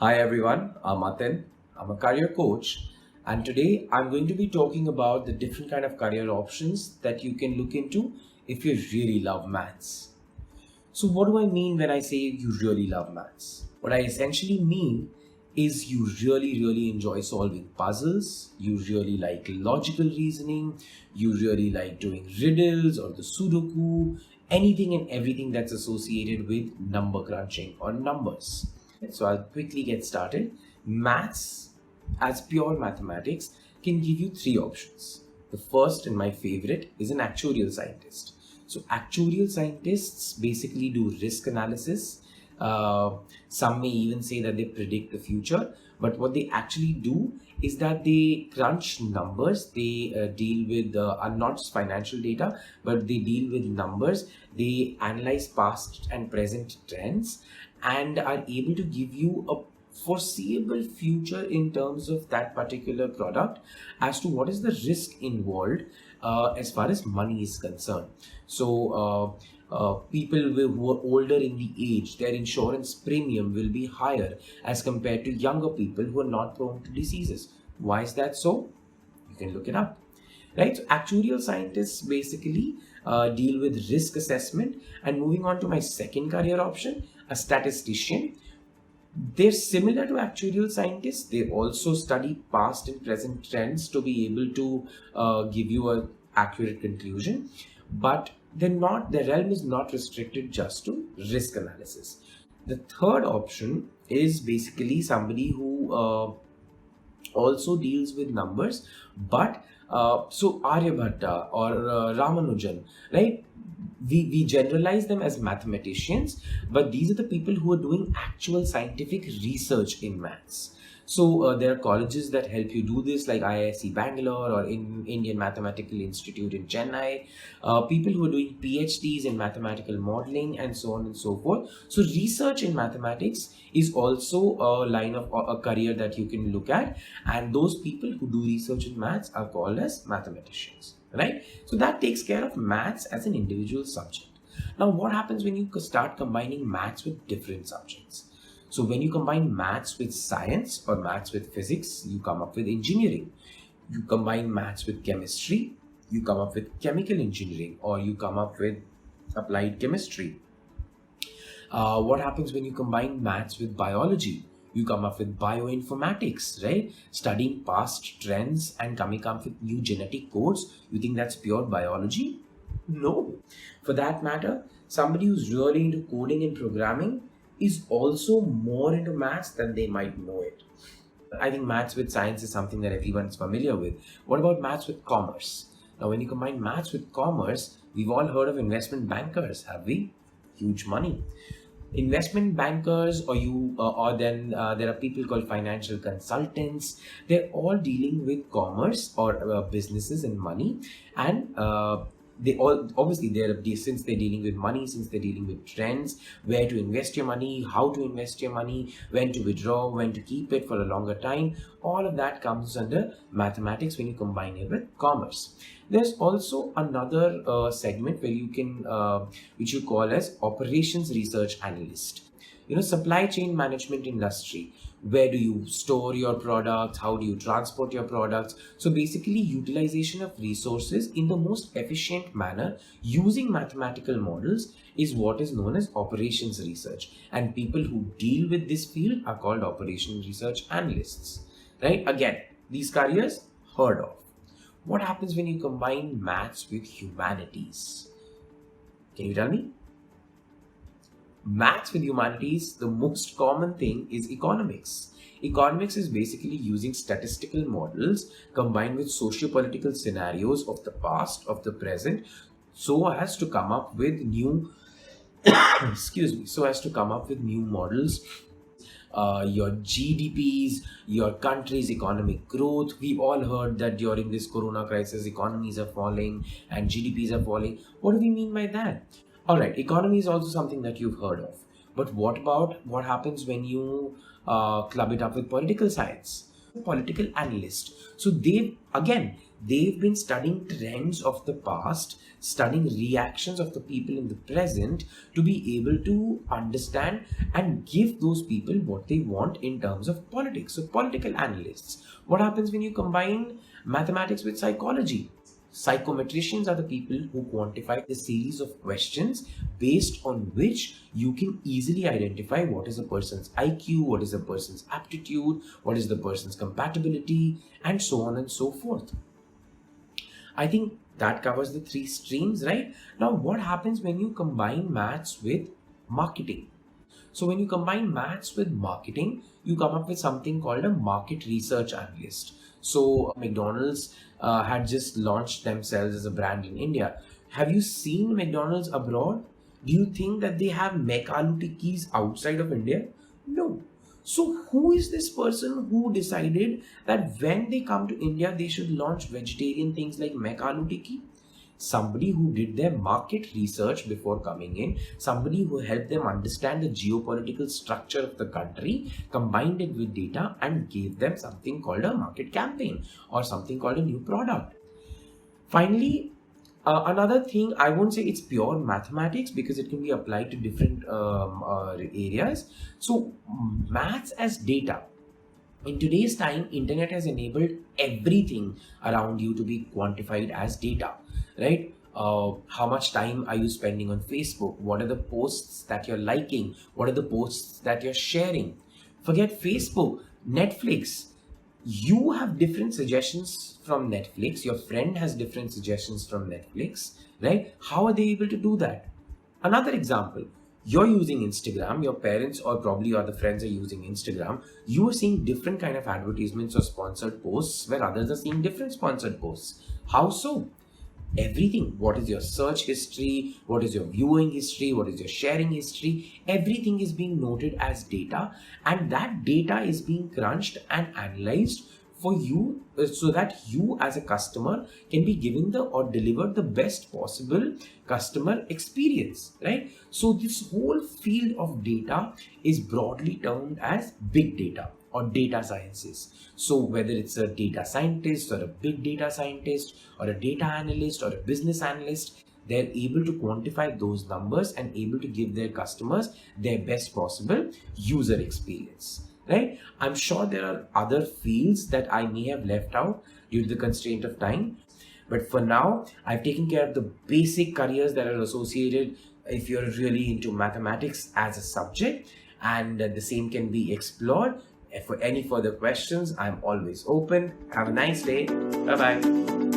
Hi everyone, I'm Atin. I'm a career coach, and today I'm going to be talking about the different kind of career options that you can look into if you really love maths. So what do I mean when I say you really love maths? What I essentially mean is you really enjoy solving puzzles, you really like logical reasoning, you really like doing riddles or the sudoku, anything and everything that's associated with number crunching or numbers. So I'll quickly get started. Maths, as pure mathematics, can give you three options. The first and my favorite is an actuarial scientist. So actuarial scientists basically do risk analysis. Some may even say that they predict the future, but what they actually do is that they crunch numbers. They deal with not just financial data, but they deal with numbers. They analyze past and present trends and are able to give you a foreseeable future in terms of that particular product as to what is the risk involved as far as money is concerned. So people who are older in the age, their insurance premium will be higher as compared to younger people who are not prone to diseases. Why is that so? You can look it up. Right, so actuarial scientists basically deal with risk assessment. And moving on to my second career option, a statistician. They're similar to actuarial scientists. They also study past and present trends to be able to give you an accurate conclusion. But their realm is not restricted just to risk analysis. The third option is basically somebody who also deals with numbers, but so Aryabhatta or Ramanujan, right? We generalize them as mathematicians, but these are the people who are doing actual scientific research in maths. So there are colleges that help you do this, like IISc Bangalore or in Indian Mathematical Institute in Chennai. People who are doing PhDs in mathematical modeling and so on and so forth. So research in mathematics is also a line of a career that you can look at, and those people who do research in maths are called as mathematicians, right? So that takes care of maths as an individual subject. Now what happens when you start combining maths with different subjects? So when you combine maths with science or maths with physics, you come up with engineering. You combine maths with chemistry, you come up with chemical engineering, or you come up with applied chemistry. What happens when you combine maths with biology? You come up with bioinformatics, right? Studying past trends and coming up with new genetic codes. You think that's pure biology? No. For that matter, somebody who's really into coding and programming is also more into maths than they might know it. I think maths with science is something that everyone's familiar with. What about maths with commerce? Now, when you combine maths with commerce, we've all heard of investment bankers, have we? Huge money. Investment bankers, or then there are people called financial consultants. They're all dealing with commerce or businesses and money, and they all obviously since they're dealing with money, since they're dealing with trends, where to invest your money, how to invest your money, when to withdraw, when to keep it for a longer time. All of that comes under mathematics when you combine it with commerce. There's also another segment where you can which you call as operations research analyst. Supply chain management industry. Where do you store your products? How do you transport your products? So basically, utilization of resources in the most efficient manner using mathematical models is what is known as operations research. And people who deal with this field are called operations research analysts. Right? Again, these careers heard of. What happens when you combine maths with humanities? Can you tell me? Maths with humanities, the most common thing is economics. Economics is basically using statistical models combined with socio-political scenarios of the past, of the present, so as to come up with new so as to come up with new models. Your GDPs, your country's economic growth. We've all heard that during this corona crisis, economies are falling and GDPs are falling. What do we mean by that? All right, economy is also something that you've heard of. But what about what happens when you club it up with political science? Political analyst. So they've been studying trends of the past, studying reactions of the people in the present to be able to understand and give those people what they want in terms of politics. So, political analysts. What happens when you combine mathematics with psychology? Psychometricians are the people who quantify the series of questions based on which you can easily identify what is a person's IQ, what is a person's aptitude, what is the person's compatibility, and so on and so forth. I think that covers the three streams, right? Now, what happens when you combine maths with marketing? So when you combine maths with marketing, you come up with something called a market research analyst. So McDonald's had just launched themselves as a brand in India. Have you seen McDonald's abroad? Do you think that they have Aloo Tikkis outside of India? No. So who is this person who decided that when they come to India, they should launch vegetarian things like Aloo Tikki? Somebody who did their market research before coming in, somebody who helped them understand the geopolitical structure of the country, combined it with data and gave them something called a market campaign or something called a new product. Finally, another thing, I won't say it's pure mathematics because it can be applied to different areas. So maths as data. In today's time, internet has enabled everything around you to be quantified as data, right? How much time are you spending on Facebook? What are the posts that you're liking? What are the posts that you're sharing? Forget Facebook, Netflix. You have different suggestions from Netflix. Your friend has different suggestions from Netflix, right? How are they able to do that? Another example, you're using Instagram, your parents or probably your other friends are using Instagram, you are seeing different kind of advertisements or sponsored posts where others are seeing different sponsored posts. How so? Everything, what is your search history, what is your viewing history, what is your sharing history, everything is being noted as data, and that data is being crunched and analyzed for you so that you as a customer can be given the or delivered the best possible customer experience, right? So this whole field of data is broadly termed as big data or data sciences. So whether it's a data scientist or a big data scientist or a data analyst or a business analyst, they're able to quantify those numbers and able to give their customers their best possible user experience, right? I'm sure there are other fields that I may have left out due to the constraint of time. But for now, I've taken care of the basic careers that are associated if you're really into mathematics as a subject, and the same can be explored. For any further questions, I'm always open. Have a nice day. Bye bye.